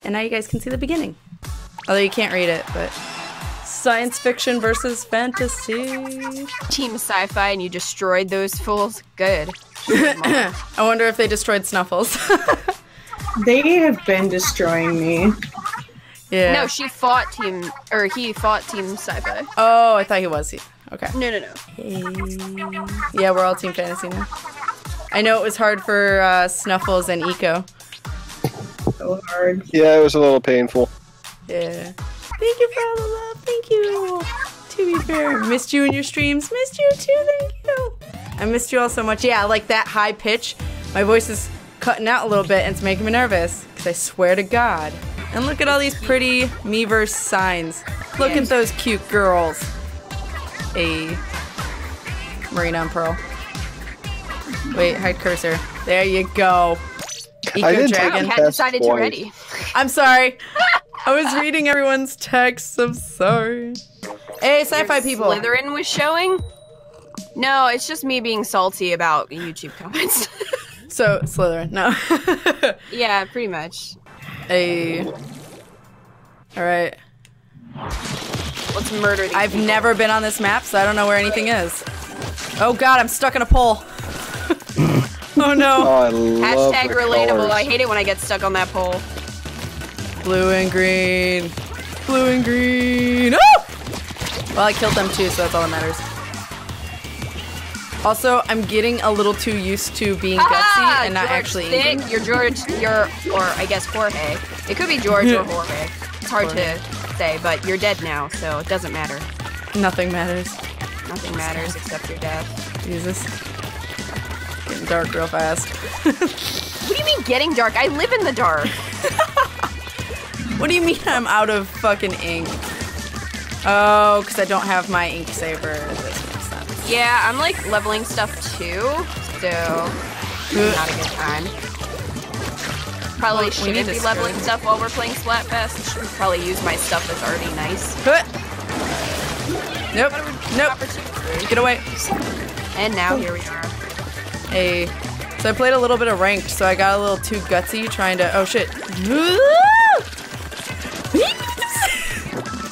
and now you guys can see the beginning. Although you can't read it, but science fiction versus fantasy. Team Sci-Fi, and you destroyed those fools. Good. I wonder if they destroyed Snuffles. They have been destroying me. Yeah. No, he fought Team Sci-Fi. Oh, I thought he was. Okay. No. Hey. Yeah, we're all Team Fantasy now. I know it was hard for Snuffles and Eco. So hard. Yeah, it was a little painful. Yeah. Thank you for all the love. Thank you. To be fair, missed you in your streams. Missed you too. Thank you. I missed you all so much. Yeah, like that high pitch. My voice is cutting out a little bit and it's making me nervous. Because I swear to God. And look at all these pretty Miiverse signs. Look at those cute girls. A Marina and Pearl. Wait, hide cursor. There you go. Eco Dragon. I hadn't decided to ready. I'm sorry. I was reading everyone's texts. I'm sorry. Hey, Sci-Fi people. Slytherin was showing? No, it's just me being salty about YouTube comments. So, Slytherin, no. Yeah, pretty much. Hey. Alright. Let's murder these I've people. never been on this map, so I don't know where anything is. Oh god, I'm stuck in a pole. Oh no. Oh, I love Hashtag the relatable. colors. I hate it when I get stuck on that pole. Blue and green. Blue and green. Oh! Well, I killed them too, so that's all that matters. Also, I'm getting a little too used to being gutsy and not George actually Stick. inking. You're George, or I guess Jorge. It could be George or Jorge. It's hard to say, but you're dead now, so it doesn't matter. Nothing matters. Nothing matters except your death. Jesus. Getting dark real fast. What do you mean getting dark? I live in the dark. What do you mean I'm out of fucking ink? Oh, because I don't have my ink saver. This makes sense. Yeah, I'm like leveling stuff too, so not a good time. Probably We need shouldn't be to leveling screw. stuff while we're playing Splatfest. Should probably use my stuff that's already nice. Nope. Nope. Opportunity. Get away. And now here we are. Hey. So I played a little bit of ranked, so I got a little too gutsy trying to. Oh shit.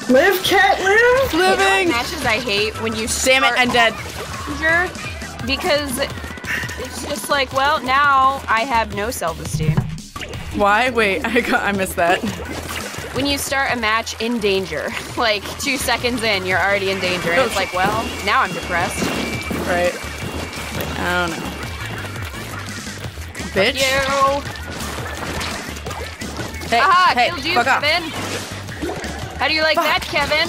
Live, cat, live! You know what Living! matches I hate when you Damn it, I'm dead. danger, because it's just like, well, now I have no self-esteem. Why? Wait, I missed that. When you start a match in danger, like 2 seconds in, you're already in danger, and it's like, well, now I'm depressed. Right. I don't know. Bitch. You. Hey, Aha, hey, killed you, fuck off. Kevin. How do you like that, Kevin?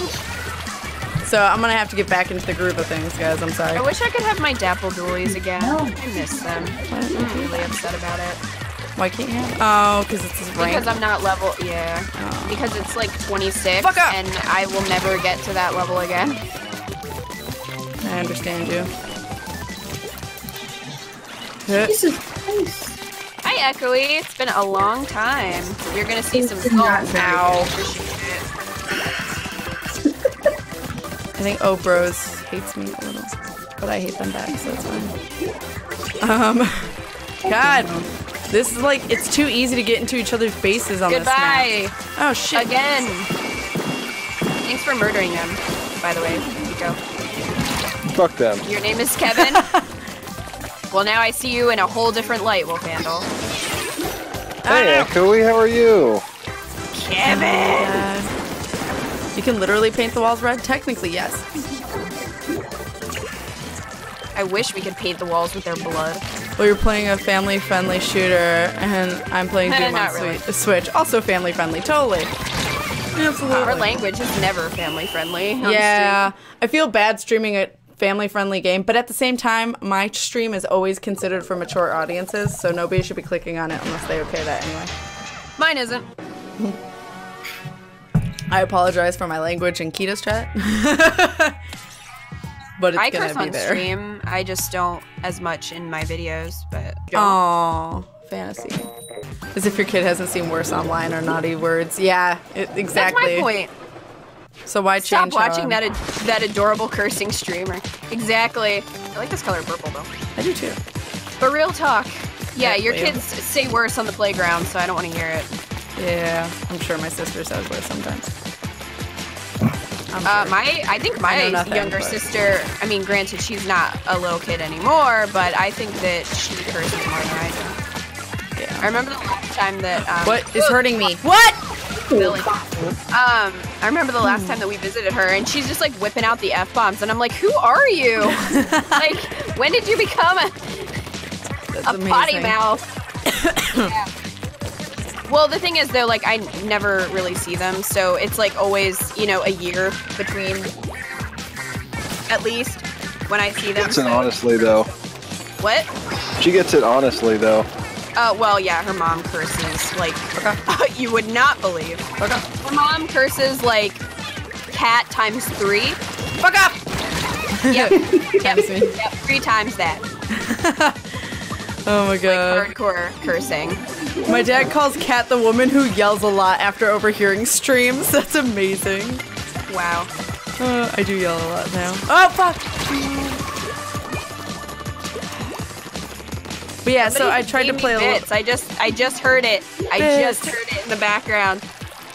So I'm gonna have to get back into the groove of things, guys. I'm sorry. I wish I could have my Dapple Dualies again. I miss them. I'm really upset about it. Why can't you have? Oh, because it's his rank. Because I'm not level, yeah. Oh. Because it's like 26, Fuck up. and I will never get to that level again. I understand you. Jesus Christ. Hi, Echoey. It's been a long time. You're gonna see some It's not skulls very now. good. Appreciate it. I think Obros hates me a little, but I hate them back, so it's fine. God, this is like, it's too easy to get into each other's bases on Goodbye. this map. Oh shit. Again. Thanks for murdering them, by the way, Nico. Fuck them. Your name is Kevin? Well, now I see you in a whole different light, Wolfhandle. Hey, Echoey, how are you? Kevin! You can literally paint the walls red? Technically, yes. I wish we could paint the walls with their blood. Well, you're playing a family-friendly shooter, and I'm playing Doom Not on really. Switch. Also family-friendly, totally. Absolutely. Our language is never family-friendly. Yeah, I feel bad streaming a family-friendly game, but at the same time, my stream is always considered for mature audiences, so nobody should be clicking on it unless they okay that anyway. Mine isn't. I apologize for my language in Kita's chat. But it's I gonna curse be on there. stream. I just don't as much in my videos, but Aww, fantasy. As if your kid hasn't seen worse online or naughty words. Yeah, exactly. That's my point. So why Stop change? watching that adorable cursing streamer. Exactly. I like this color purple though. I do too. But real talk. Yeah, your Exactly. kids say worse on the playground, so I don't want to hear it. Yeah, I'm sure my sister says worse sometimes. I think my younger sister, I mean, granted, she's not a little kid anymore, but I think that she curses more than I do. Yeah. I remember the last time that, what is hurting me? What? Billy. I remember the last time that we visited her, and she's just like whipping out the F-bombs, and I'm like, who are you? Like, when did you become a potty mouth? Yeah. Well, the thing is, though, like, I never really see them, so it's, like, always, you know, a year between, at least, when I see them. She gets it honestly, though. What? She gets it honestly, though. Well, yeah, her mom curses, like, you would not believe. Her mom curses, like, cat times 3. Fuck up! Yep, 3 times that. Oh my god. Like, hardcore cursing. My dad calls Kat the woman who yells a lot after overhearing streams. That's amazing. Wow. I do yell a lot now. Oh, fuck! But yeah, so I tried to play a little... I just heard it. I just heard it in the background.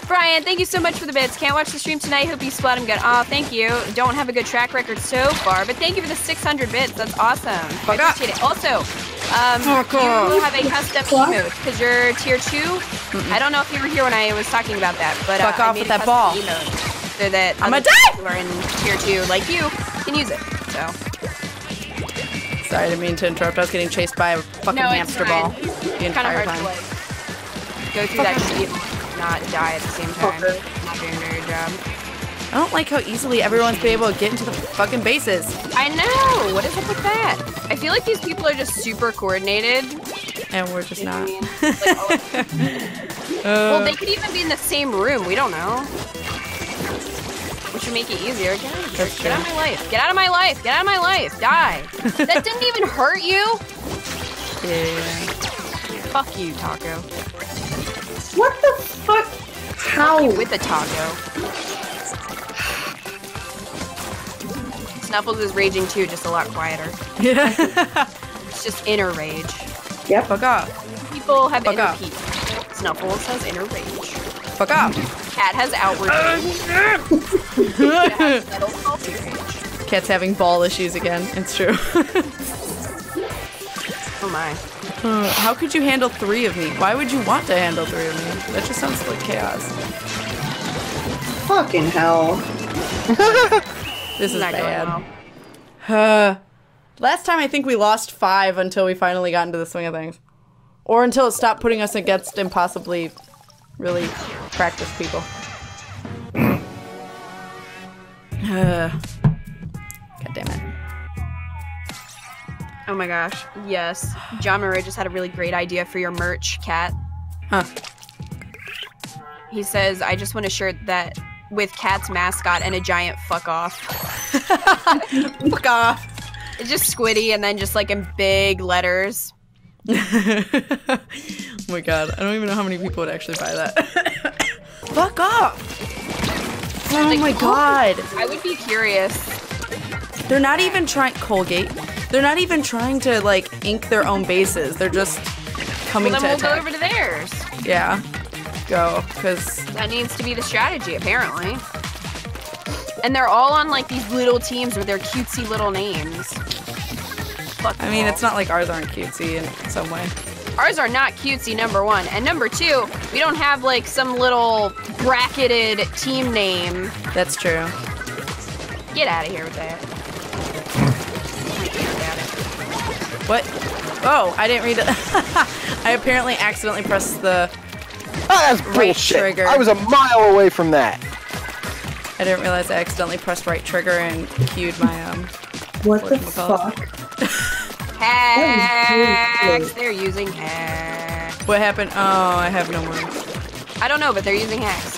Brian, thank you so much for the bits. Can't watch the stream tonight. Hope you splat them good. Oh, thank you. Don't have a good track record so far, but thank you for the 600 bits. That's awesome. I appreciate it. Also, you have a custom emote because you're tier 2. I don't know if you were here when I was talking about that, but fuck off with that ball. So that I'm other people who are in tier 2 like you can use it. So. Sorry, I didn't mean to interrupt. I was getting chased by a fucking hamster ball the entire time. Like, go through that sheet and not die at the same time. Not doing a very good job. I don't like how easily everyone's been able to get into the fucking bases. I know! What is up with that? I feel like these people are just super coordinated. And we're just not. Well, they could even be in the same room. We don't know. Which would make it easier. Get out of my life. Get out of my life. Get out of my life. Die. That didn't even hurt you? Yeah. Fuck you, Taco. What the fuck? How? Fuck you with the taco. Snuffles is raging too, just a lot quieter. Yeah. It's just inner rage. Yep. Fuck off. People have inner peace. Snuffles has inner rage. Fuck off. Cat has outward rage. Cat's having ball issues again. It's true. Oh my. How could you handle 3 of me? Why would you want to handle 3 of me? That just sounds like chaos. Fucking hell. This is not bad. going well. Last time I think we lost 5 until we finally got into the swing of things. Or until it stopped putting us against impossibly really practiced people. God damn it. Oh my gosh. Yes. John Murray just had a really great idea for your merch, Kat. Huh. He says, I just want a shirt that with Kat's mascot and a giant fuck off. Fuck off. It's just Squiddy and then just like in big letters. Oh my god. I don't even know how many people would actually buy that. Fuck off. Oh like, my god. I would be curious. They're not even trying Colgate. They're not even trying to like ink their own bases. They're just coming to attack. Then we'll go over to theirs. Yeah. Go, because that needs to be the strategy, apparently. And they're all on like these little teams with their cutesy little names. Fuck I mean, it's not like ours aren't cutesy in some way. Ours are not cutesy, number 1. And number 2, we don't have like some little bracketed team name. That's true. Get out of here with that. What? Oh, I didn't read it. I apparently accidentally pressed the that's right bullshit. trigger. I was a mile away from that. I didn't realize I accidentally pressed right trigger and queued my What the fuck? Hacks. They're using hacks. What happened? Oh, I have no more. I don't know, but they're using hacks.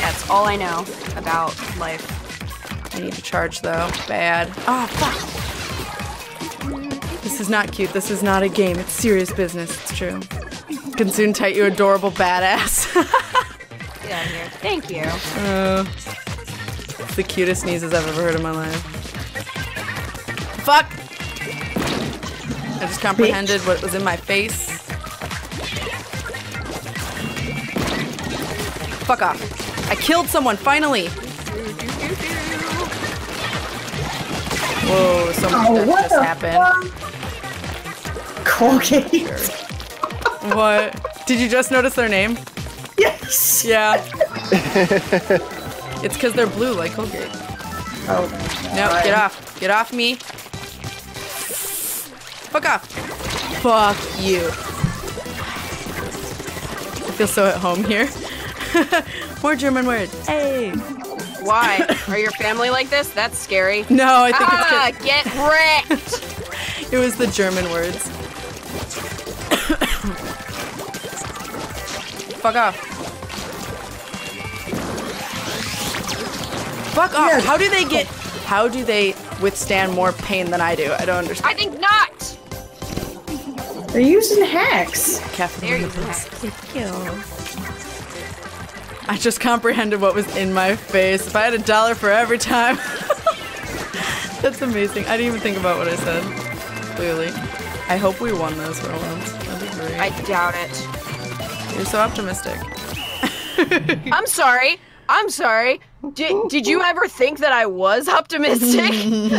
That's all I know about life. I need to charge though. Bad. Oh fuck. This is not cute. This is not a game. It's serious business. It's true. Can soon tight you adorable badass. Get out of here. Thank you. It's the cutest sneezes I've ever heard in my life. Fuck! I just comprehended what was in my face. Fuck off. I killed someone, finally. Whoa, so much death just happened. Colgate. What? Did you just notice their name? Yes. Yeah. It's because they're blue like Colgate. Oh. No, get off. Get off me. Fuck off. Fuck you. I feel so at home here. More German words. Hey. Why? Are your family like this? That's scary. No, I think it's get wrecked. it was the German words. Fuck off. Fuck off. Yes. How do they withstand more pain than I do? I don't understand. I think not. They're using hacks. They're using hacks. I just comprehended what was in my face. If I had $1 for every time. That's amazing. I didn't even think about what I said. Clearly. I hope we won this for once. That'd be great. I doubt it. You're so optimistic. I'm sorry. I'm sorry. Did you ever think that I was optimistic?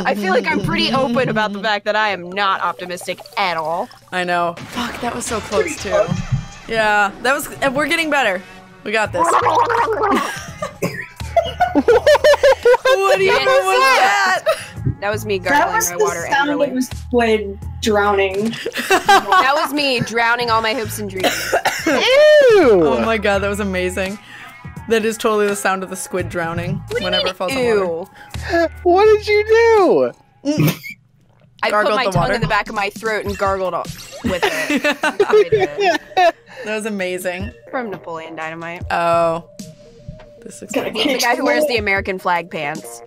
I feel like I'm pretty open about the fact that I am not optimistic at all. I know. Fuck, that was so close too. Yeah, that was. We're getting better. We got this. What even was that? That was me That gargling was my the water sound angrily. of a squid drowning. That was me drowning all my hopes and dreams. Ew! Oh my god, that was amazing. That is totally the sound of the squid drowning whenever it falls in water. Ew. What did you do? I put Gargled my the tongue water. in the back of my throat and gargled with it. I did. That was amazing. From Napoleon Dynamite. Oh. This is He's the guy who wears the American flag pants.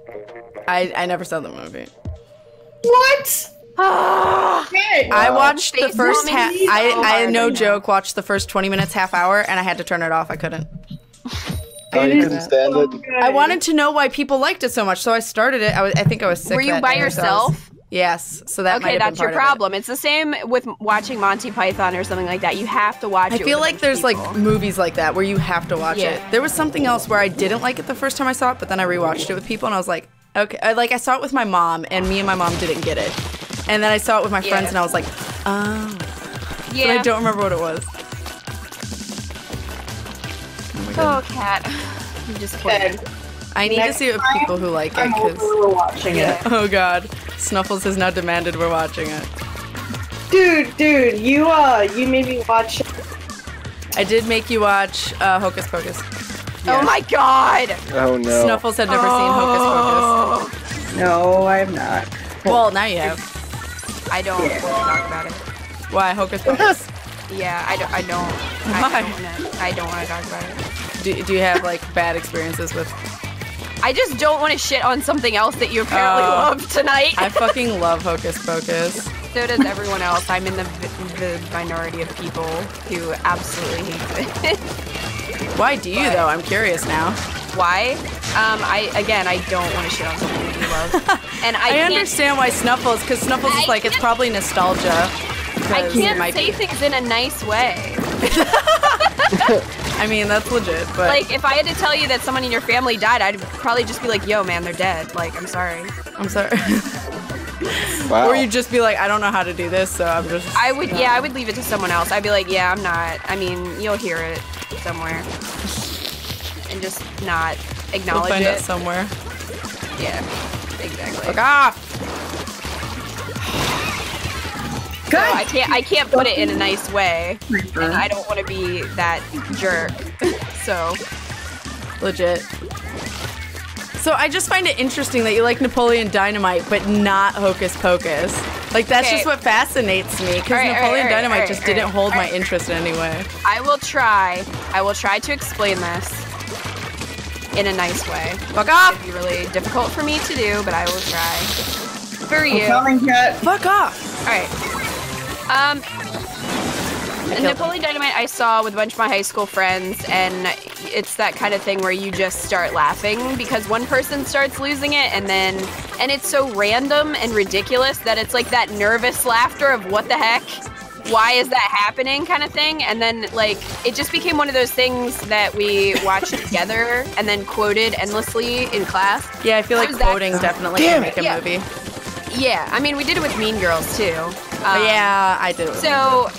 I never saw the movie. What? Shit. I watched the Face first bombing half. me so I hard no right now. joke watched the first 20 minutes, half hour, and I had to turn it off. I couldn't. Oh, you couldn't stand it? I wanted to know why people liked it so much, so I started it. I think I was sick. Were you that by day, so I was- yourself? Yes. So that might Okay, have been that's your part of it. problem. It's the same with watching Monty Python or something like that. You have to watch I it. feel with a like bunch there's of like people. movies like that where you have to watch Yeah. it. There was something else where I didn't like it the first time I saw it, but then I rewatched it with people and I was like, okay. I saw it with my mom, and me and my mom didn't get it. And then I saw it with my friends, Yeah. and I was like, oh. Yeah. But I don't remember what it was. Oh, Cat. I'm just kidding. I need to Next see it with people who like it, I'm over, because we're watching it. oh god, Snuffles has now demanded we're watching it. Dude, you made me watch. I did make you watch Hocus Pocus. Oh my god! Oh no. Snuffles had never seen Hocus No, I have not. Pocus. Well, now you have. I don't want to talk about it. Why Hocus Pocus? Yeah, I don't Why? I don't want to talk about it. Do you have like bad experiences with? I just don't want to shit on something else that you apparently love tonight. I fucking love Hocus Pocus. So does everyone else. I'm in the minority of people who absolutely hate it. Why do you though? I'm curious now. Why? I don't want to shit on something that you love. And I I can't, understand why Snuffles, because Snuffles is like, it's probably nostalgia. I 'cause it can't might say be. things in a nice way. I mean, that's legit, but Like, if I had to tell you that someone in your family died, I'd probably just be like, yo, man, they're dead. Like, I'm sorry. I'm sorry. Wow. Or you just be like, I don't know how to do this, so I'm just. I would leave it to someone else. I'd be like, yeah, I'm not. I mean, you'll hear it somewhere. And just not We'll acknowledge find it. out somewhere. Yeah, exactly. Fuck off! So I can't put it in a nice way. And I don't want to be that jerk. So, Legit. So I just find it interesting that you like Napoleon Dynamite, but not Hocus Pocus. Like, that's Okay. just what fascinates me, because Alright, Napoleon alright, Dynamite alright, just alright, didn't hold my alright. interest in any way. I will try to explain this in a nice way. Fuck off! It'd be really difficult for me to do, but I will try. For you. Coming, Cat. Fuck off! Alright. Napoleon Dynamite I saw with a bunch of my high school friends, and it's that kind of thing where you just start laughing because one person starts losing it, and it's so random and ridiculous that it's like that nervous laughter of what the heck? why is that happening kind of thing. And then like it just became one of those things that we watched together and then quoted endlessly in class. Yeah, I feel like quoting definitely can make a movie. Yeah, I mean we did it with Mean Girls too. Yeah, I did it with So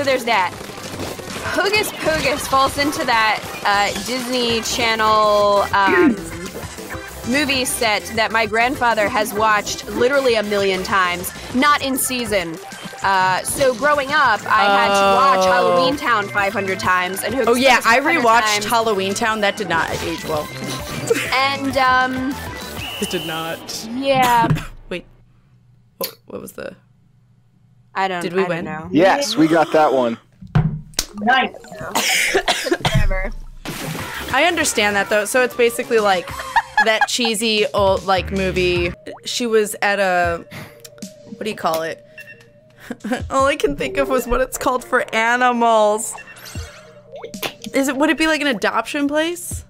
there's that. Hocus Pocus falls into that Disney Channel movie set that my grandfather has watched literally 1,000,000 times, not in season. So growing up, I had to watch Halloween Town 500 times. And Hocus Pocus I rewatched Halloween Town. That did not age well. And, it did not. Yeah. Wait. What was the... Did we win? Know. Yes, we got that one. Nice. Forever. I understand that though. So it's basically like that cheesy old like movie. She was at a, what do you call it? All I can think of was what it's called for animals. Would it be like an adoption place?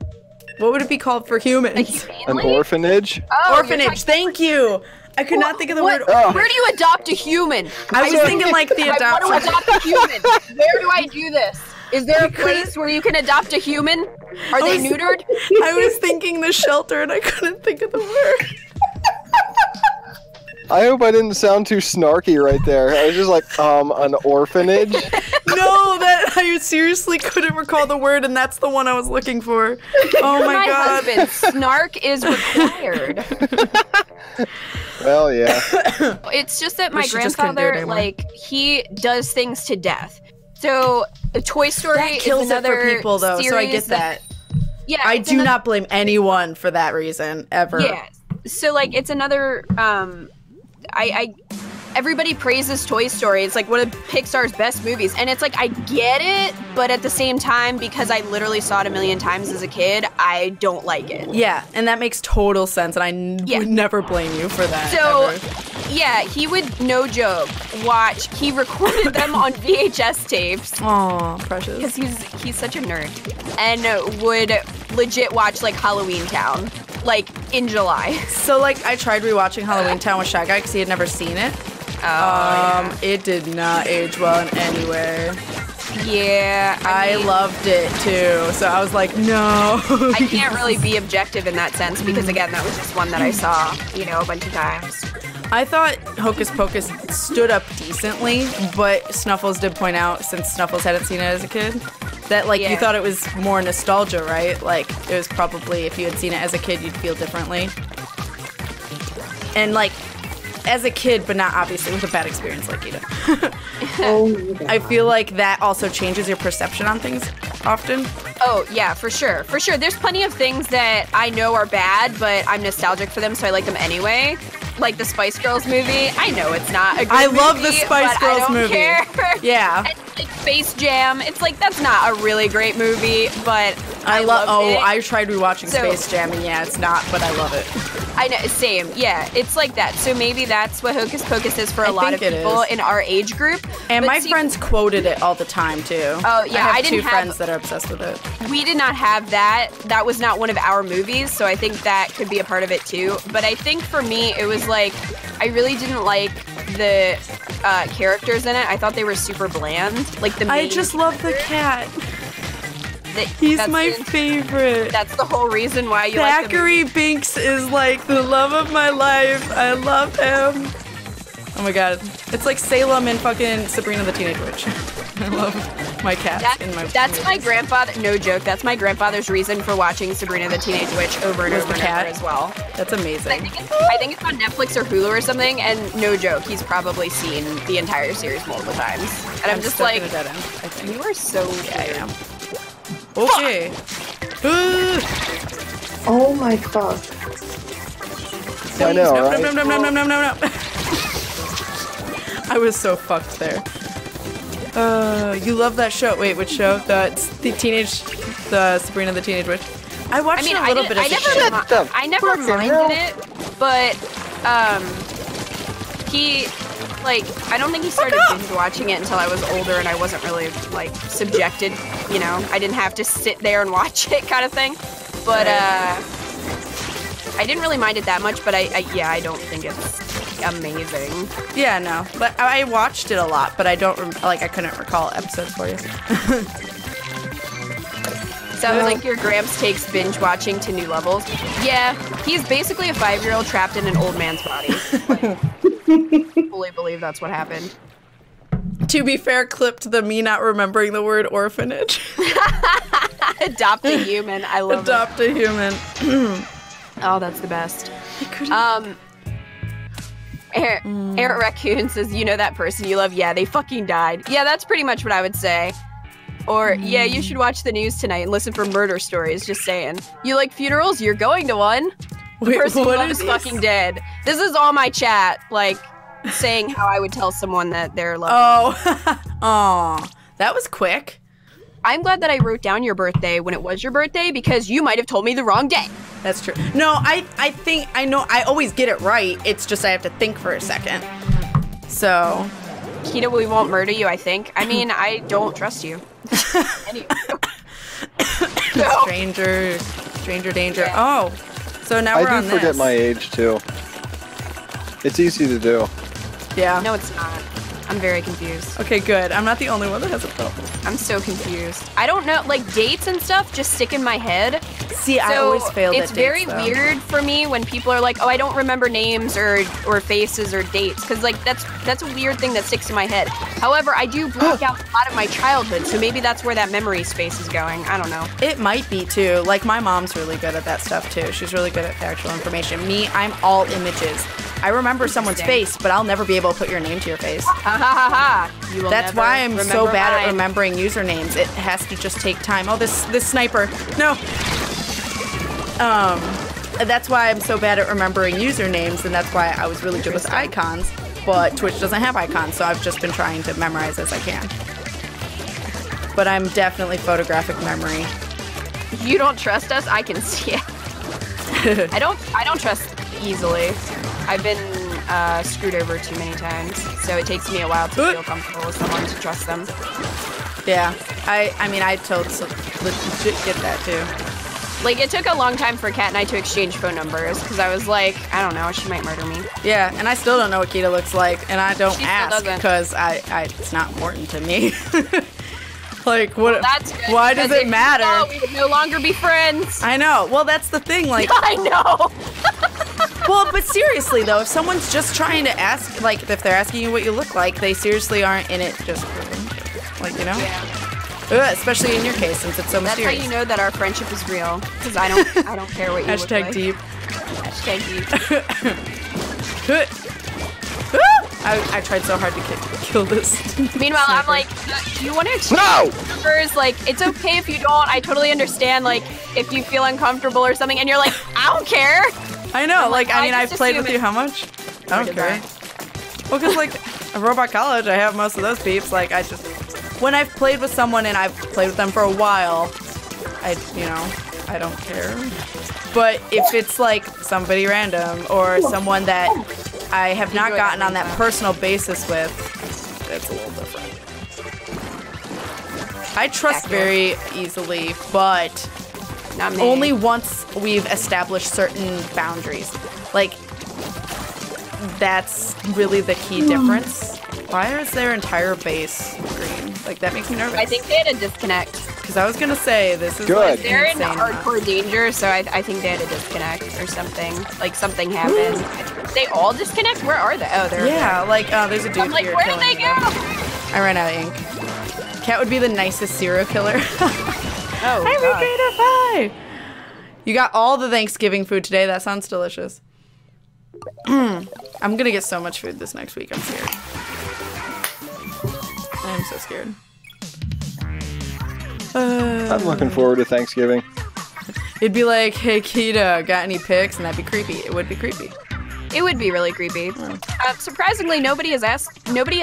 What would it be called for humans? An orphanage? Oh, orphanage. Thank you. I could not think of the word. Where do you adopt a human? I was thinking like the adoption. I want to adopt a human. Where do I do this? Is there a place where you can adopt a human? Are they neutered? I was thinking the shelter and I couldn't think of the word. I hope I didn't sound too snarky right there. I was just like, an orphanage? No, that I seriously couldn't recall the word, and that's the one I was looking for. Oh my god. Husband. Snark is required. Well, yeah. It's just that my grandfather, like, he does things to death. So, Toy Story that kills is another it for people, though, so I get that. Yeah, I do not blame anyone for that reason, ever. Yeah. So, like, it's another, everybody praises Toy Story. It's like one of Pixar's best movies. And it's like, I get it, but at the same time, because I literally saw it 1,000,000 times as a kid, I don't like it. Yeah, and that makes total sense, and I would never blame you for that. So, yeah, he would, no joke, he recorded them on VHS tapes. Aw, precious. Because he's such a nerd. And would legit watch, like, Halloween Town. Like, in July. So, like, I tried rewatching Halloween Town with Shy Guy because he had never seen it. It did not age well in any way. Yeah. I loved it, too. So I was like, no. I can't really be objective in that sense because, again, that was just one that I saw, a bunch of times. I thought Hocus Pocus stood up decently, but Snuffles did point out, since Snuffles hadn't seen it as a kid, that, like, you thought it was more nostalgia, right? Like, it was probably, if you had seen it as a kid, you'd feel differently. And, like, as a kid, but not obviously with a bad experience like you did. I feel like that also changes your perception on things often. Oh, yeah, for sure. For sure. There's plenty of things that I know are bad, but I'm nostalgic for them, so I like them anyway. Like the Spice Girls movie. I know it's not a good movie. I love the Spice Girls I don't movie. Care. Yeah. And, like, Space Jam. It's like, that's not a really great movie, but I love it. I tried rewatching Space Jam, and yeah, it's not, but I love it. I know, same. Yeah, it's like that. So maybe that's what Hocus Pocus is for a lot of people in our age group. And my friends quoted it all the time, too. Oh, yeah. I have two friends that are obsessed with it. We did not have that. That was not one of our movies, so I think that could be a part of it, too. But I think for me, it was like, I really didn't like the characters in it. I thought they were super bland. Like the main I just love the cat. He's my favorite. That's the whole reason why you like Zachary Binks is like the love of my life. I love him. Oh my god. It's like Salem and fucking Sabrina the Teenage Witch. I love my cats in my That's my grandfather. No joke. That's my grandfather's reason for watching Sabrina the Teenage Witch over and over and over as well. That's amazing. I think it's on Netflix or Hulu or something, and no joke, he's probably seen the entire series multiple times. And I'm just like, you are so weird. I am. Okay. Oh my god. I know, right? No. I was so fucked there. You love that show. Wait, which show? The Sabrina the Teenage Witch. I watched it a little bit as a kid. I never minded it, but I don't think he started binge watching it until I was older and I wasn't really, like, subjected, I didn't have to sit there and watch it kind of thing. But, I didn't really mind it that much, but I don't think it's like amazing. Yeah, no, but I watched it a lot, but I don't like I couldn't recall episodes for you. Sounds like your Gramps takes binge watching to new levels. Yeah, he's basically a 5-year-old trapped in an old man's body. Like, fully believe that's what happened. To be fair, clipped the me not remembering the word orphanage. Adopt a human. I love Adopt a human. Oh, that's the best. Aaron Raccoon says, you know that person you love? Yeah, they fucking died. Yeah, that's pretty much what I would say. Or, yeah, you should watch the news tonight and listen for murder stories. Just saying. You like funerals? You're going to one. The person you love is fucking dead. This is all my chat, like, saying how I would tell someone that they're loved. Oh, aw, that was quick. I'm glad that I wrote down your birthday when it was your birthday because you might have told me the wrong day. That's true. No, I think I know. I always get it right. It's just I have to think for a second. So, Kita, we won't murder you. I think. I mean, I don't trust you. Anyway. Stranger danger. Yeah. Oh, so now we're on this. I do forget my age too. It's easy to do. Yeah. No, it's not. I'm very confused. Okay, good. I'm not the only one that has a problem. I'm so confused. I don't know, like dates and stuff just stick in my head. See, I always fail at dates, it's very weird for me when people are like, oh, I don't remember names or faces or dates, because like that's a weird thing that sticks in my head. However, I do block out a lot of my childhood, so maybe that's where that memory space is going. I don't know. It might be too. Like my mom's really good at that stuff too. She's really good at factual information. Me, I'm all images. I remember someone's face, but I'll never be able to put your name to your face. Ha ha ha ha. That's why I'm so bad at remembering usernames. It has to just take time. Oh, this sniper. No. That's why I'm so bad at remembering usernames, and that's why I was really good with icons. But Twitch doesn't have icons, so I've just been trying to memorize as I can. But I'm definitely photographic memory. You don't trust us? I can see it. I don't trust easily. I've been screwed over too many times, so it takes me a while to feel comfortable with someone to trust them. Yeah, I mean, I totally legit get that too. Like, it took a long time for Kat and I to exchange phone numbers, because I was like, I don't know, she might murder me. Yeah, and I still don't know what Kita looks like, and I don't ask, because it's not important to me. Like, what? Well, that's good, why does it matter? We would no longer be friends. I know. Well, that's the thing, like... I know! Well, but seriously, though, if someone's just trying to ask, like, if they're asking you what you look like, they seriously aren't in it just for them. Like, you know? Yeah. Especially in your case, since it's so mysterious. That's how you know that our friendship is real, because I don't care what you look like. Hashtag deep. Hashtag deep. I tried so hard to kill this. Meanwhile, I'm like, do you want to exchange numbers? Like, it's okay if you don't. I totally understand, like, if you feel uncomfortable or something, and you're like, I don't care. I know, like, I mean, I've played with you how much? I don't care. Well, because, like, a Robot College, I have most of those peeps. Like, when I've played with someone and I've played with them for a while, I don't care. But if it's, like, somebody random or someone that I have not gotten on that personal basis with, it's a little different. I trust very easily, but only once we've established certain boundaries. Like, that's really the key difference. Why is their entire base green? Like, that makes me nervous. I think they had a disconnect. Because I was going to say, this is good. Like they're in hardcore danger, so I think they had a disconnect or something. Like, something happened. They all disconnect? Where are they? Oh, they're like, there's a dude I'm like, here. Where did they go? I ran out of ink. Kat would be the nicest serial killer. Oh, hi. You got all the Thanksgiving food today. That sounds delicious. I'm going to get so much food this next week. I'm scared. I'm so scared. I'm looking forward to Thanksgiving. It'd be like, hey, Kita, got any pics? And that'd be creepy. It would be creepy. It would be really creepy. Surprisingly, nobody has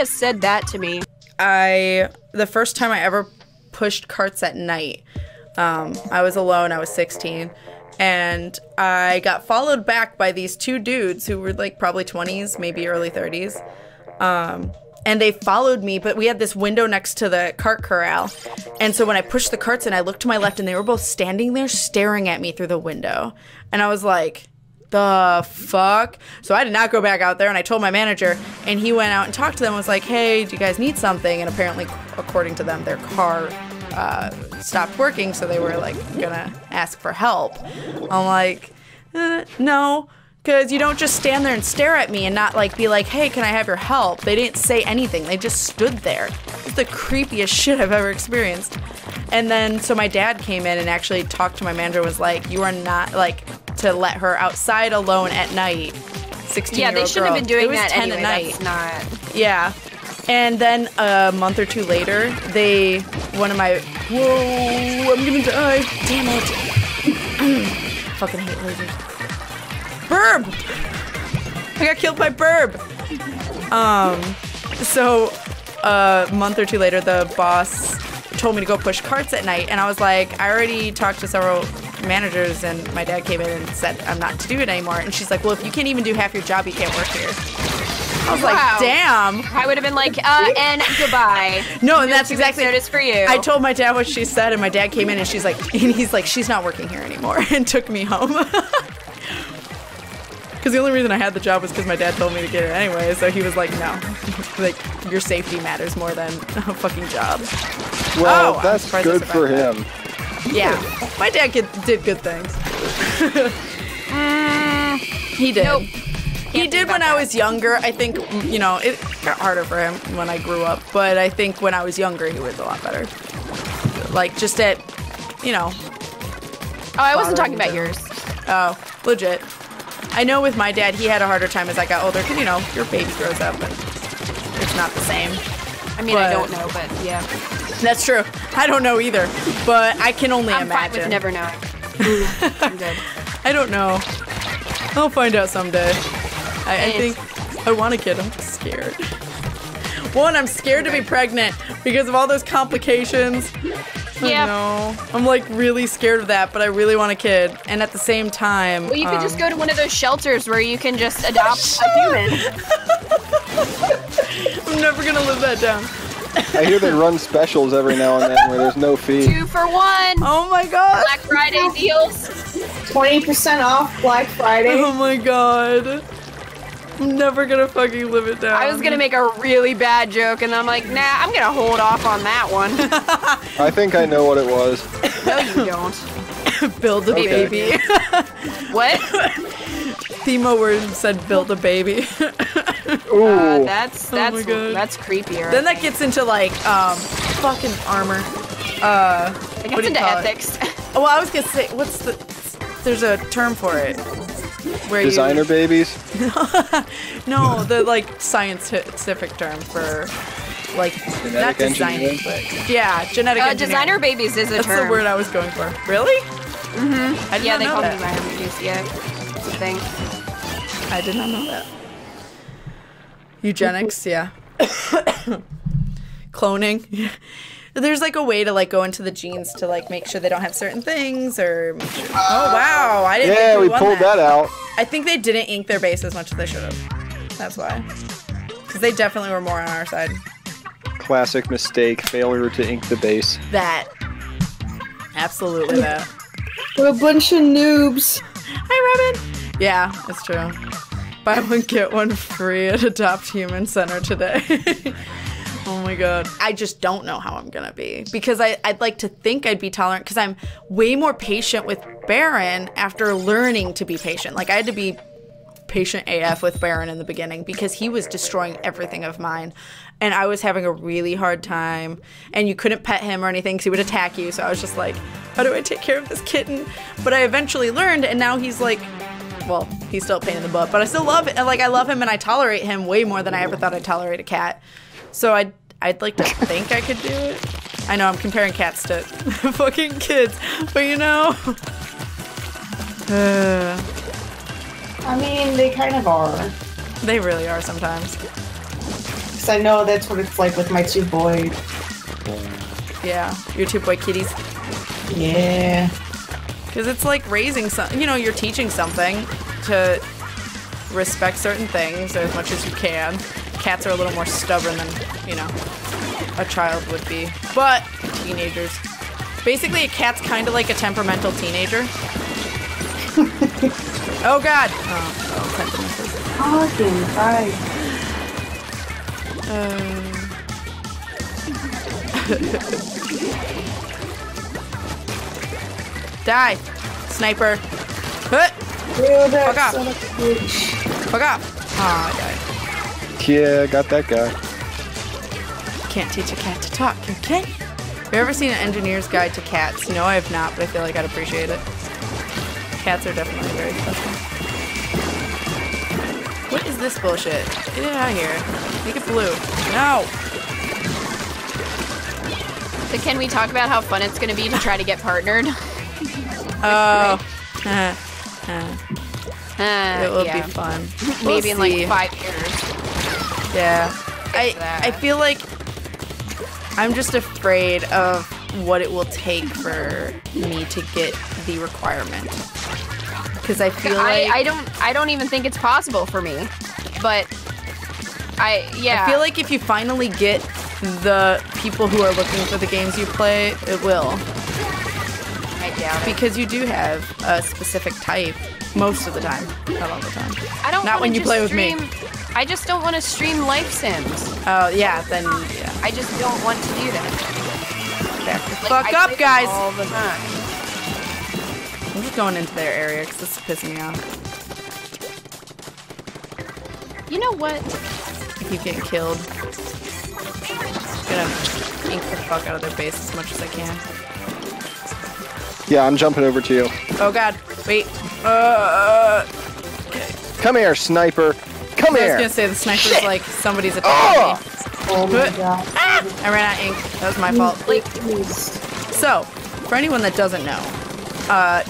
said that to me. The first time I ever pushed carts at night, I was alone. I was 16. And I got followed back by these two dudes who were like probably 20s, maybe early 30s. And they followed me, but we had this window next to the cart corral. And so when I pushed the carts in, I looked to my left and they were both standing there staring at me through the window. And I was like, the fuck? So I did not go back out there, and I told my manager, and he went out and talked to them and was like, hey, do you guys need something? And apparently, according to them, their car stopped working, so they were like gonna ask for help. I'm like, no, because you don't just stand there and stare at me and not like be like, hey, can I have your help? They didn't say anything. They just stood there. It's the creepiest shit I've ever experienced. And then, so my dad came in and actually talked to my manager, was like, you are not, like, to let her outside alone at night. 16-year-old Yeah, they shouldn't have been doing that 10 anyway. at night. That's not... Yeah. And then a month or two later, one of my, whoa, I'm gonna die. Damn it. Fucking hate lasers. Burb! I got killed by Burb. So a month or two later, the boss told me to go push carts at night, and I was like, I already talked to several managers, and my dad came in and said I'm not to do it anymore. And she's like, well, if you can't even do half your job, you can't work here. I was like, damn. I would have been like, and goodbye. No, and that's exactly notice for you. I told my dad what she said, and my dad came in, and he's like, she's not working here anymore, and took me home. Because the only reason I had the job was because my dad told me to get it anyway. So he was like, no, like your safety matters more than a fucking job. Well, that's good for him. Yeah, my dad did good things. He did. Nope. He did when I was younger. I think, you know, it got harder for him when I grew up. But I think when I was younger, he was a lot better. Like, just at, you know. Oh, I wasn't talking about yours. Oh, legit. I know with my dad, he had a harder time as I got older. Because, you know, your baby grows up and it's not the same. I mean, I don't know, but yeah. That's true. I don't know either. But I can only imagine. I'm fine with never knowing. I'm good. I don't know. I'll find out someday. I think I want a kid. I'm just scared. One, I'm scared to be pregnant because of all those complications. Yeah. No, I'm like really scared of that, but I really want a kid. And at the same time, well, you could just go to one of those shelters where you can just adopt a human. I'm never gonna live that down. I hear they run specials every now and then where there's no fee. 2 for 1. Oh my god. Black Friday deals. 20% off Black Friday. Oh my god. I'm never gonna fucking live it down. I was gonna make a really bad joke, and then I'm like, nah, I'm gonna hold off on that one. I think I know what it was. No, you don't. Build a baby. What? Themo word said build a baby. Ooh. That's creepier. Then that gets into like fucking armor. It gets into ethics. Oh, well, I was gonna say, there's a term for it. Where Designer babies? No, the like scientific term for like not designing, but yeah, genetic engineering. Designer babies is a term. That's the word I was going for. Really? Mm-hmm. I did yeah, not they know call that. them designer babies. Yeah, it's a thing. I did not know that. Eugenics, yeah. Cloning. There's like a way to like go into the genes to like make sure they don't have certain things or make sure. Oh wow, I didn't think we we pulled that out. I think they didn't ink their base as much as they should have. That's why. Because they definitely were more on our side. Classic mistake, failure to ink the base. That. Absolutely that. We're a bunch of noobs. Hi, Robin. Yeah, it's true. Buy one, get one free at Adopt Human Center today. Oh my god. I just don't know how I'm gonna be. Because I'd like to think I'd be tolerant because I'm way more patient with Baron after learning to be patient. Like, I had to be patient AF with Baron in the beginning because he was destroying everything of mine. And I was having a really hard time. And you couldn't pet him or anything because he would attack you. So I was just like, how do I take care of this kitten? But I eventually learned, and now he's like, well, he's still a pain in the butt. But I still love it. Like, I love him and I tolerate him way more than I ever thought I'd tolerate a cat. So I'd like to think I could do it. I know I'm comparing cats to fucking kids, but you know. I mean, they kind of are. They really are sometimes. Because I know that's what it's like with my 2 boys. Yeah, your 2 boy kitties. Yeah. Because it's like raising some, you know, you're teaching something to respect certain things as much as you can. Cats are a little more stubborn than, you know, a child would be. But teenagers. Basically, a cat's kind of like a temperamental teenager. Oh God! Oh, thank goodness. Fucking bye. Die, sniper. Huh. Ew, that Fuck off. son of a bitch. Fuck off. Oh, I died. Yeah, got that guy. Can't teach a cat to talk, you can't. Have you ever seen an engineer's guide to cats? No, I have not, but I feel like I'd appreciate it. Cats are definitely very special. What is this bullshit? Get it out of here. Make it blue. No! So can we talk about how fun it's going to be to try to get partnered? Oh. It will yeah. be fun. Maybe in like see. 5 years. Yeah. I feel like I'm just afraid of what it will take for me to get the requirement. Because I feel like I don't even think it's possible for me. But I feel like if you finally get the people who are looking for the games you play, it will. I doubt it. Because you do have a specific type most of the time. Not all the time. I don't Not when you play with me. I just don't want to stream life sims. Oh, yeah, then, yeah. I just don't want to do that. Back the Like, fuck I up, play guys! all the time. I'm just going into their area because this is pissing me off. You know what? I keep getting killed. I'm gonna ink the fuck out of their base as much as I can. Yeah, I'm jumping over to you. Oh God, wait. Come here, sniper. Come I was here. gonna say the sniper's like somebody's attacking me. Oh my god. I ran out of ink. That was my fault. Please. So, for anyone that doesn't know,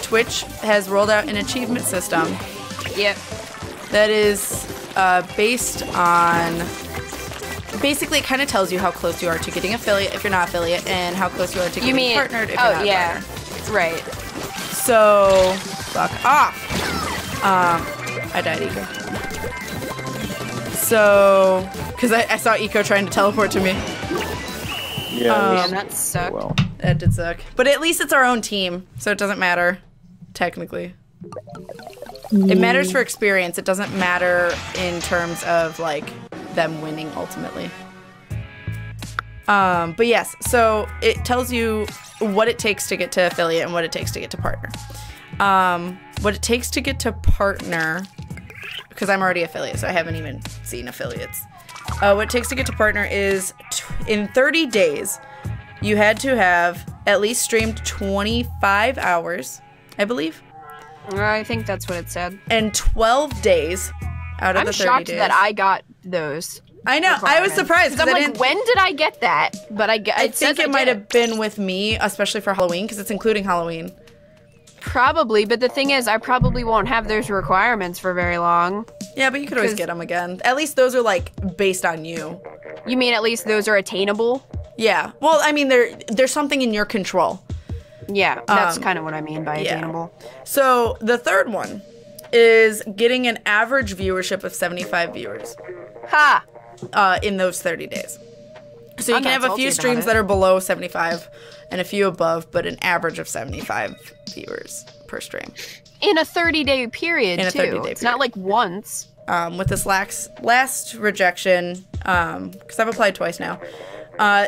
Twitch has rolled out an achievement system Yep. that is based on. Basically, it kind of tells you how close you are to getting affiliate if you're not affiliate, and how close you are to getting partnered if you're not yeah. partnered. Right. So, fuck off. I died, Eco. So, because I saw Eco trying to teleport to me. Yeah. Man, that sucked. Well. That did suck. But at least it's our own team, so it doesn't matter, technically. It matters for experience. It doesn't matter in terms of, like, them winning, ultimately. But yes, so it tells you what it takes to get to affiliate and what it takes to get to partner. What it takes to get to partner, because I'm already affiliate, so I haven't even seen affiliates. What it takes to get to partner is in 30 days, you had to have at least streamed 25 hours, I believe. I think that's what it said. And 12 days out of I'm the 30 shocked days. that I got those. I know. I was surprised. I'm like, when did I get that? But I think it might have been with me, especially for Halloween, because it's including Halloween. Probably, but the thing is, I probably won't have those requirements for very long. Yeah, but you could always get them again. At least those are, like, based on you. You mean at least those are attainable? Yeah. Well, I mean, there's something in your control. Yeah, that's kind of what I mean by attainable. So, the third one is getting an average viewership of 75 viewers. Ha! In those 30 days. So you I'm can not have a few salty streams about that are below 75 and a few above, but an average of 75 viewers per stream. In a 30-day period, In a too. 30-day It's not like once. With this last rejection, because I've applied twice now,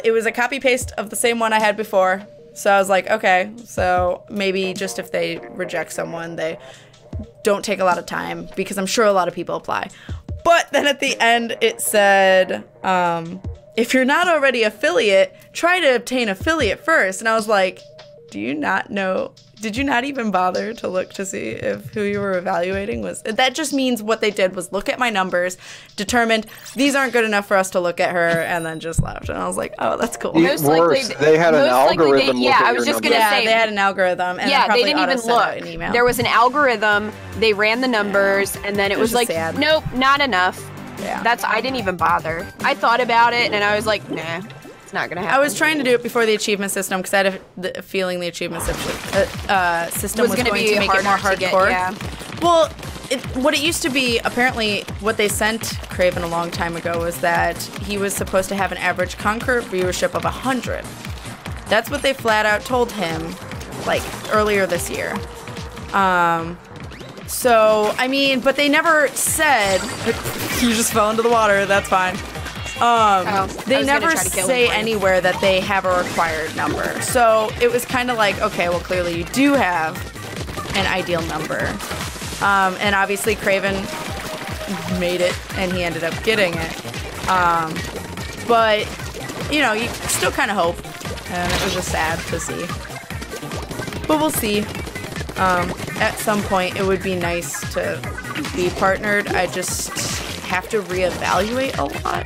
it was a copy-paste of the same one I had before. So I was like, okay, so maybe just if they reject someone, they don't take a lot of time, because I'm sure a lot of people apply. But then at the end, it said, if you're not already affiliate, try to obtain affiliate first. And I was like, do you not know? Did you not even bother to look to see if who you were evaluating was? That just means what they did was look at my numbers, determined these aren't good enough for us to look at her, and then just left. And I was like, oh, that's cool. Most worse, they had an algorithm. Yeah, I was just gonna say they had an algorithm, and yeah, they didn't even look. An email. There was an algorithm. They ran the numbers, and then it was like, sad. nope, not enough. Yeah, I didn't even bother. I thought about it, and I was like, nah. It's not gonna happen. I was trying to do it before the achievement system because I had a feeling the achievement system was going to make it more hardcore. Yeah. Well, what it used to be, apparently, what they sent Craven a long time ago was that he was supposed to have an average Conquer viewership of 100. That's what they flat out told him, like, earlier this year. So, I mean, but they never said, you just fell into the water, that's fine. They never say anywhere that they have a required number. So it was kind of like, okay, well, clearly you do have an ideal number. And obviously Craven made it and he ended up getting it. But, you know, you still kind of hope. And it was just sad to see. But we'll see. At some point, it would be nice to be partnered. I just have to reevaluate a lot.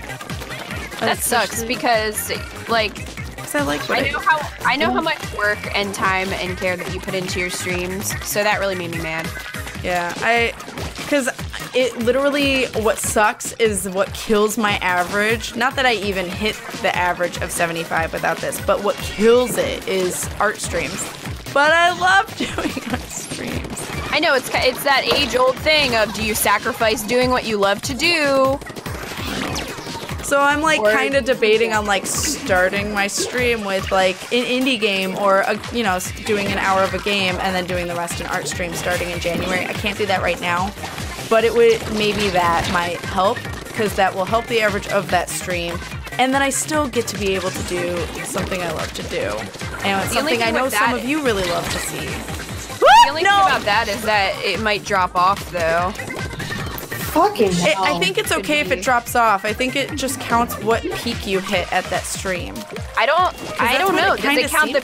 That sucks because, like, I know how much work and time and care that you put into your streams, so that really made me mad. Yeah, because it literally, what sucks is what kills my average. Not that I even hit the average of 75 without this, but what kills it is art streams. But I love doing art streams. I know, it's that age-old thing of, do you sacrifice doing what you love to do? So I'm like kind of debating on like starting my stream with like an indie game or you know, doing an hour of a game and then doing the rest in art stream starting in January. I can't do that right now, but it would maybe that might help because that will help the average of that stream. And then I still get to be able to do something I love to do. And it's something I know some of you really love to see. The only thing about that is that it might drop off though. Fucking hell. I think it's okay if it drops off. I think it just counts what peak you hit at that stream. I don't know. Does it count the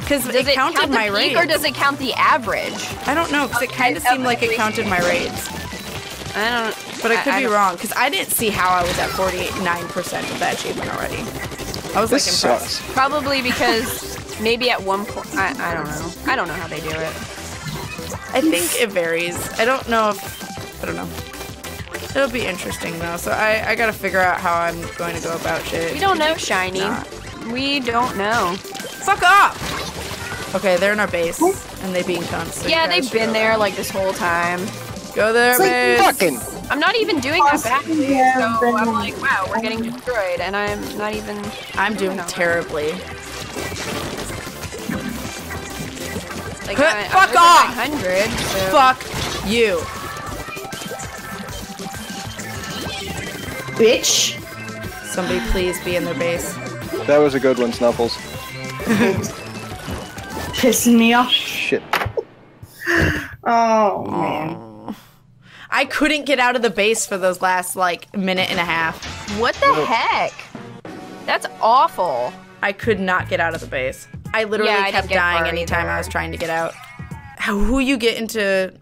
Because it counted my raids. Or does it count the average? I don't know, because it kind of seemed like it counted my raids. I don't. But I could be wrong, because I didn't see how I was at 49% of that achievement already. I was like impressed. Probably because maybe at one point, I don't know. I don't know how they do it. I think it varies. I don't know. It'll be interesting though, so I gotta figure out how I'm going to go about shit. We don't know, Shiny. We don't know. Fuck off! Okay, they're in our base, and they being cunts. So yeah, they've been there like this whole time. Go there, base! Fucking. I'm not even doing that bad, so I'm like, wow, we're getting destroyed, and I'm not even... I'm doing terribly. Like, fuck off! 100, so. Fuck you. Bitch. Somebody please be in their base. That was a good one, Snuffles. Pissing me off. Shit. Oh, man. I couldn't get out of the base for those last, like, minute and a half. What the heck? That's awful. I could not get out of the base. I literally kept dying anytime I was trying to get out. Who you get into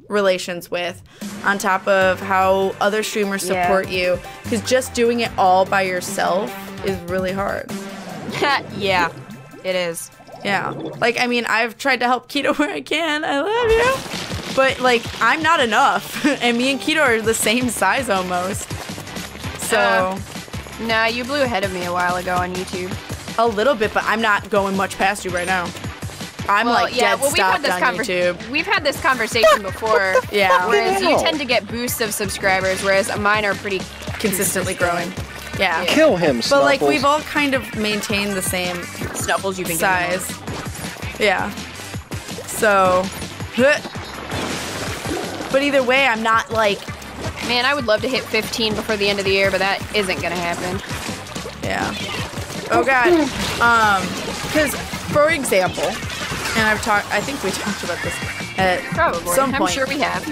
relations with, on top of how other streamers support you, because just doing it all by yourself is really hard. Yeah, it is. Yeah. Like, I mean, I've tried to help Keto where I can. I love you. But, like, I'm not enough. And me and Keto are the same size almost. So. Nah, you blew ahead of me a while ago on YouTube. A little bit, but I'm not going much past you right now. I'm dead stopped on YouTube. We've had this conversation before. Yeah. Whereas you tend to get boosts of subscribers, whereas mine are pretty consistently growing. Yeah. Kill him, Snuffles. But like we've all kind of maintained the same Snuffles you've been size. Yeah. So. But either way, I'm not like. Man, I would love to hit 15 before the end of the year, but that isn't gonna happen. Yeah. Oh god. Because for example, and I think we talked about this at some point. I'm sure we have.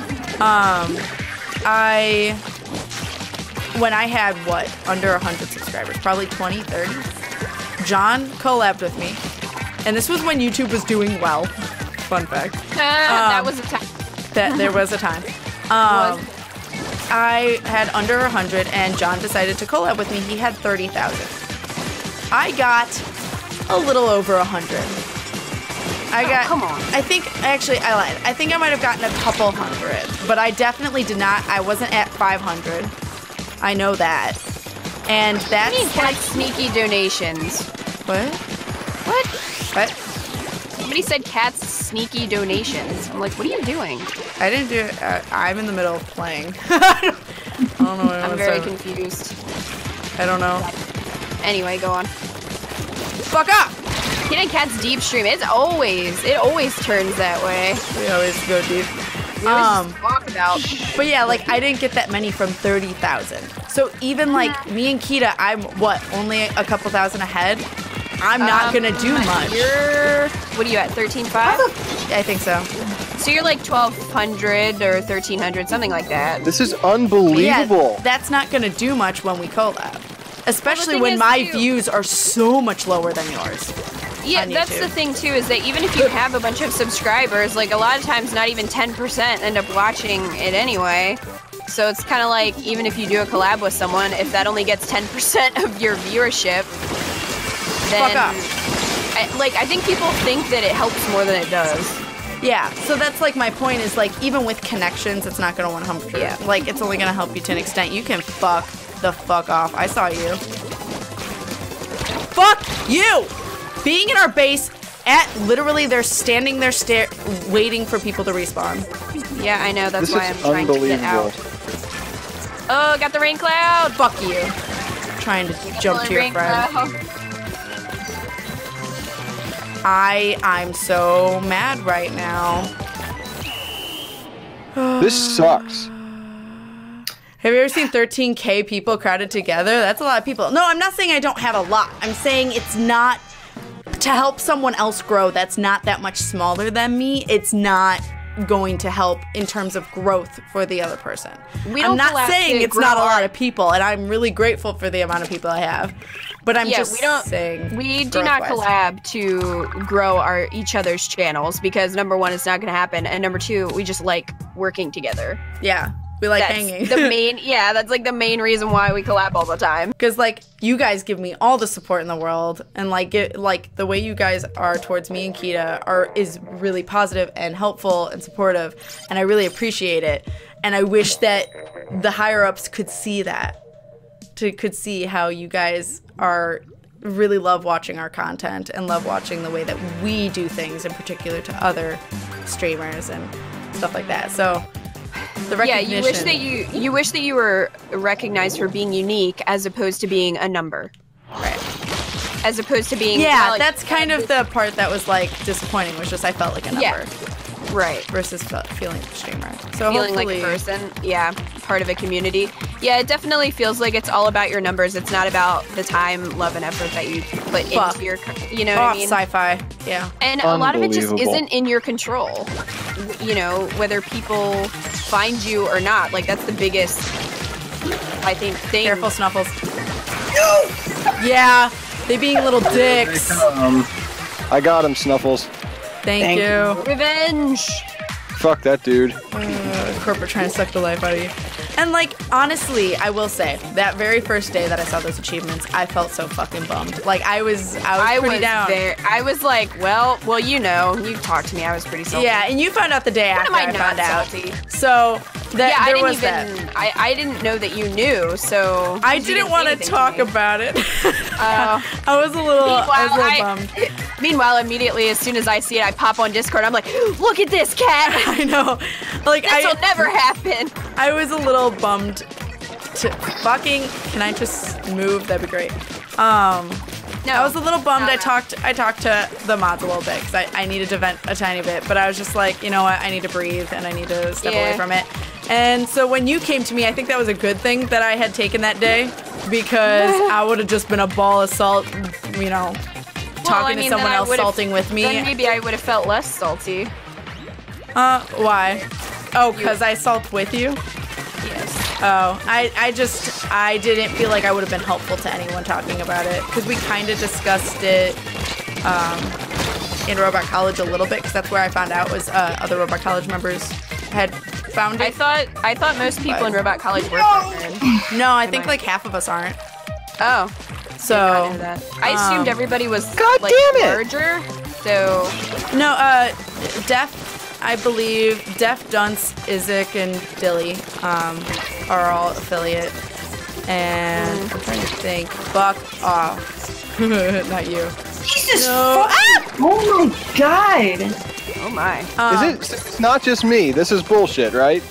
When I had, what, under 100 subscribers, probably 20, 30, John collabed with me. And this was when YouTube was doing well. Fun fact. That was a time. There was a time. I had under 100, and John decided to collab with me. He had 30,000. I got a little over 100. Come on. I think, actually, I lied. I think I might have gotten a couple hundred, but I definitely did not. I wasn't at 500. I know that. And that's like sneaky donations. What? What? Somebody said Kat's sneaky donations. I'm like, what are you doing? I didn't do it. I'm in the middle of playing. I don't know what I'm very confused. I don't know. Anyway, go on. Fuck up! KitKat's deep stream. It always turns that way. We always go deep. We always just talk about. But yeah, like I didn't get that many from 30,000. So even like me and Kita, I'm what, only a couple thousand ahead. I'm not gonna do much. What are you at? 13.5? I think so. So you're like 1,200 or 1,300, something like that. This is unbelievable. Yeah, that's not gonna do much when we collab. Especially thing when is, my too, views are so much lower than yours. Yeah, that's the thing too, is that even if you have a bunch of subscribers, like a lot of times not even 10% end up watching it anyway. So it's kind of like, even if you do a collab with someone, if that only gets 10% of your viewership, then... Fuck off. I think people think that it helps more than it does. Yeah, so that's like my point is like, even with connections, it's not gonna 100%. Yeah. Like, it's only gonna help you to an extent. You can fuck the fuck off. I saw you. Fuck you! Being in our base, literally they're standing there waiting for people to respawn. Yeah, I know, that's This why is I'm trying to get out. Oh, got the rain cloud! Fuck you. Trying to jump to your friend. I'm so mad right now. This sucks. Have you ever seen 13K people crowded together? That's a lot of people. No, I'm not saying I don't have a lot. I'm saying it's not, to help someone else grow that's not that much smaller than me, it's not going to help in terms of growth for the other person. I'm not saying it's not a lot of people, and I'm really grateful for the amount of people I have. But I'm just saying, we do not collab to grow each other's channels, because number one, it's not going to happen, and number two, we just like working together. Yeah, we like hanging. That's like the main reason why we collab all the time. Because like you guys give me all the support in the world, and like the way you guys are towards me and Kita is really positive and helpful and supportive, and I really appreciate it. And I wish that the higher ups could see that. Could see how you guys really love watching our content and love watching the way that we do things, in particular to other streamers and stuff like that. So the recognition. Yeah, you wish that you were recognized for being unique as opposed to being a number. Right. As opposed to being that's kind of the part that was like disappointing, was just I felt like a number. Yeah. Right. Versus feeling like a streamer. So feeling like a person, part of a community. Yeah, it definitely feels like it's all about your numbers. It's not about the time, love, and effort that you put into your, you know what I mean? Sci-fi, yeah. And a lot of it just isn't in your control. You know, whether people find you or not. Like, that's the biggest, I think, thing. Careful, Snuffles. No! Yeah, they being little dicks. I got him, Snuffles. Thank you. Revenge! Fuck that dude. Corporate trying to suck the life out of you. And like, honestly, I will say, that very first day that I saw those achievements, I felt so fucking bummed. Like, I was pretty down. I was like, well, you know, you talked to me, I was pretty salty. Yeah, and you found out the day after I found out. So, I didn't know that you knew, so... I didn't want to talk about it. I was a little bummed. Meanwhile, immediately, as soon as I see it, I pop on Discord, I'm like, look at this, Cat! I know. Like, this'll never happen. I was a little bummed to fucking... Can I just move? That'd be great. No, I was a little bummed. I talked to the mods a little bit because I needed to vent a tiny bit, but I was just like, you know what? I need to breathe and I need to step away from it. And so when you came to me, I think that was a good thing that I had taken that day, because I would have just been a ball of salt, you know, talking to someone else salting with me. Then maybe I would have felt less salty. Why? Oh, because I salt with you? Yes. Oh, I didn't feel like I would have been helpful to anyone talking about it, because we kind of discussed it in Robot College a little bit, because that's where I found out was other Robot College members had found it. I thought most people in Robot College were partnered. No, I think like half of us aren't. Oh. So I assumed everybody was like larger. So no, I believe Def, Dunce, Isaac, and Dilly are all affiliate. And I'm trying to think. Fuck off. Not you. Jesus fuck! Oh my god! Oh my. It's not just me. This is bullshit, right?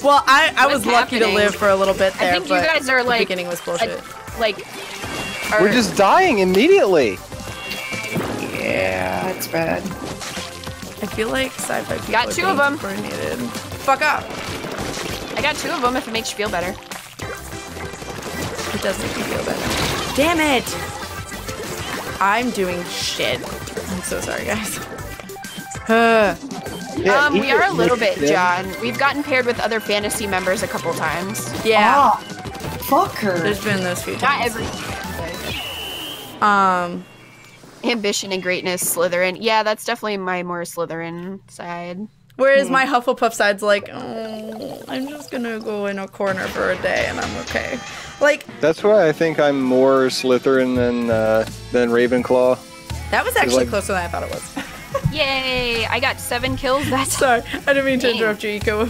Well, I was lucky to live for a little bit there, I think you guys are like, the beginning was bullshit. We're just dying immediately. Yeah, that's bad. I feel like sci-fi people Got are 2 of being them. coordinated. Fuck up. I got 2 of them if it makes you feel better. It does make me feel better. Damn it! I'm doing shit. I'm so sorry, guys. Yeah, We are a little bit, yeah. John. We've gotten paired with other fantasy members a couple times. Yeah, Ah, fuck her. there's been those few Not times. every. Ambition and greatness, Slytherin. Yeah, that's definitely my more Slytherin side. Whereas my Hufflepuff side's like, oh, I'm just gonna go in a corner for a day and I'm okay. Like, That's why I think I'm more Slytherin than Ravenclaw. that was actually like- closer than I thought it was. Yay! I got 7 kills. That's Sorry, I didn't mean to Dang. interrupt you, Eco.